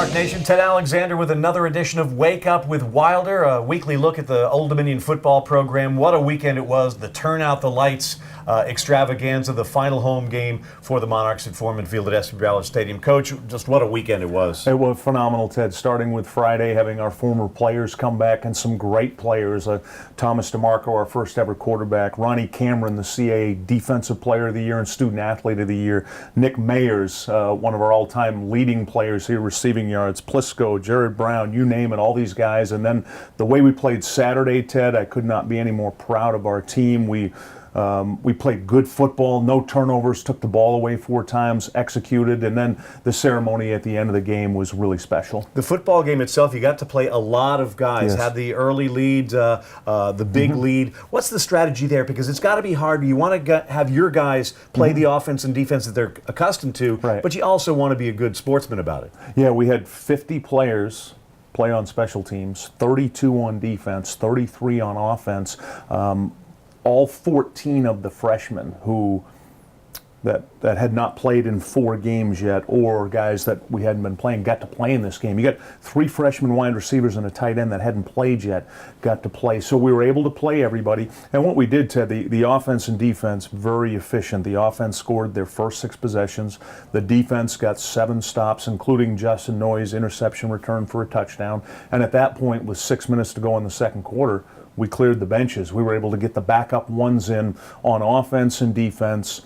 Monarch Nation, Ted Alexander with another edition of Wake Up with Wilder, a weekly look at the Old Dominion football program. What a weekend it was, the turnout, the lights, extravaganza, the final home game for the Monarchs at Foreman Field at SB Ballard Stadium. Coach, just what a weekend it was. It was phenomenal, Ted, starting with Friday, having our former players come back and some great players. Thomas DeMarco, our first ever quarterback, Ronnie Cameron, the CAA Defensive Player of the Year and Student Athlete of the Year, Nick Mayers, one of our all-time leading players here, receiving yards, Plisco, Jared Brown, you name it, all these guys. And then the way we played Saturday, Ted, I could not be any more proud of our team. We played good football, no turnovers, took the ball away 4 times, executed, and then the ceremony at the end of the game was really special. The football game itself, you got to play a lot of guys, yes. Had the early lead, the big lead. What's the strategy there? Because it's got to be hard. You want to have your guys play the offense and defense that they're accustomed to, right. But you also want to be a good sportsman about it. Yeah, we had 50 players play on special teams, 32 on defense, 33 on offense. All 14 of the freshmen who that had not played in 4 games yet, or guys that we hadn't been playing, got to play in this game. You got 3 freshman wide receivers and a tight end that hadn't played yet, got to play. So we were able to play everybody. And what we did, Ted, the offense and defense, very efficient. The offense scored their first 6 possessions. The defense got 7 stops, including Justin Noy's interception return for a touchdown. And at that point, with 6 minutes to go in the second quarter, we cleared the benches. We were able to get the backup ones in on offense and defense,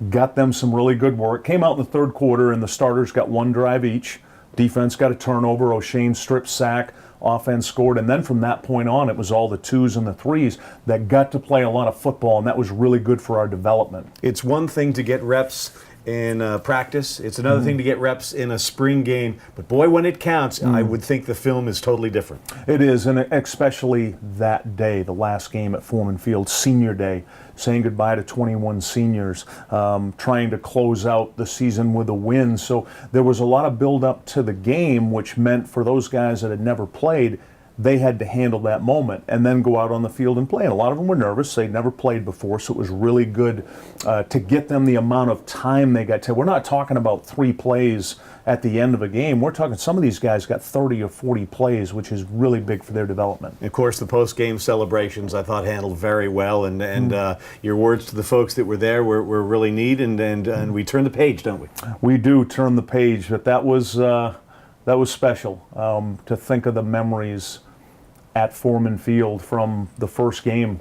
got them some really good work. Came out in the third quarter, and the starters got 1 drive each. Defense got a turnover. O'Shane strip sack. Offense scored. And then from that point on, it was all the 2s and the 3s that got to play a lot of football, and that was really good for our development. It's one thing to get reps in practice. It's another thing to get reps in a spring game. But boy, when it counts, I would think the film is totally different. It is, and especially that day, the last game at Foreman Field, senior day, saying goodbye to 21 seniors, trying to close out the season with a win. So there was a lot of build-up to the game, which meant for those guys that had never played, they had to handle that moment and then go out on the field and play. And a lot of them were nervous. They'd never played before, so it was really good to get them the amount of time they got to. We're not talking about 3 plays at the end of a game. We're talking some of these guys got 30 or 40 plays, which is really big for their development. Of course, the post-game celebrations I thought handled very well, and your words to the folks that were there were really neat, and we turn the page, don't we? We do turn the page, but that was special to think of the memories at Foreman Field from the first game.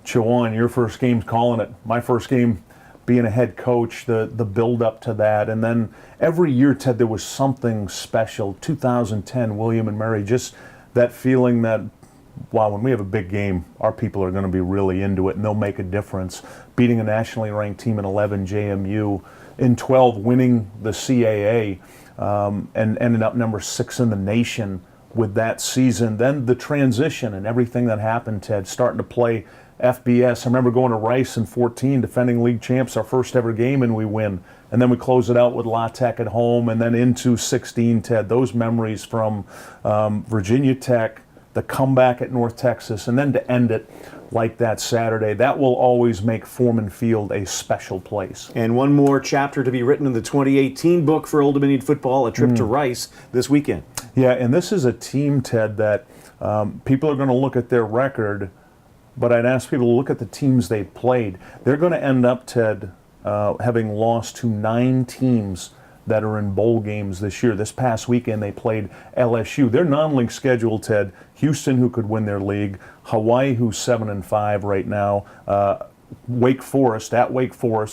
Chowan, your first game calling it, my first game being a head coach, the build-up to that. And then every year, Ted, there was something special. 2010, William and Mary, just that feeling that, wow, when we have a big game, our people are going to be really into it, and they'll make a difference. Beating a nationally ranked team in 11, JMU, in 12, winning the CAA, and ended up number 6 in the nation with that season. Then the transition and everything that happened, Ted, starting to play FBS. I remember going to Rice in 14, defending league champs, our first ever game, and we win. And then we close it out with La Tech at home, and then into 16, Ted. Those memories from Virginia Tech, the comeback at North Texas, and then to end it like that Saturday, that will always make Foreman Field a special place. And one more chapter to be written in the 2018 book for Old Dominion football, a trip to Rice this weekend. Yeah, and this is a team, Ted, that people are going to look at their record, but I'd ask people to look at the teams they've played. They're going to end up, Ted, having lost to 9 teams that are in bowl games this year. This past weekend they played LSU. They're non-league schedule, Ted. Houston, who could win their league. Hawaii, who's 7-5 right now. Wake Forest,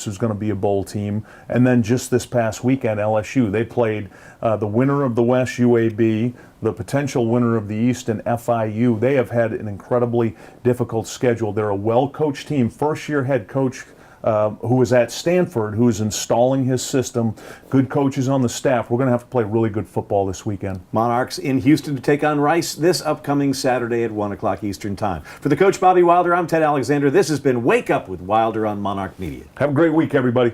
who's going to be a bowl team. And then just this past weekend, LSU. They played the winner of the West, UAB, the potential winner of the East, and FIU. They have had an incredibly difficult schedule. They're a well-coached team. First-year head coach who was at Stanford, who is installing his system. Good coaches on the staff. We're going to have to play really good football this weekend. Monarchs in Houston to take on Rice this upcoming Saturday at 1 o'clock Eastern Time. For the coach Bobby Wilder, I'm Ted Alexander. This has been Wake Up with Wilder on Monarch Media. Have a great week, everybody.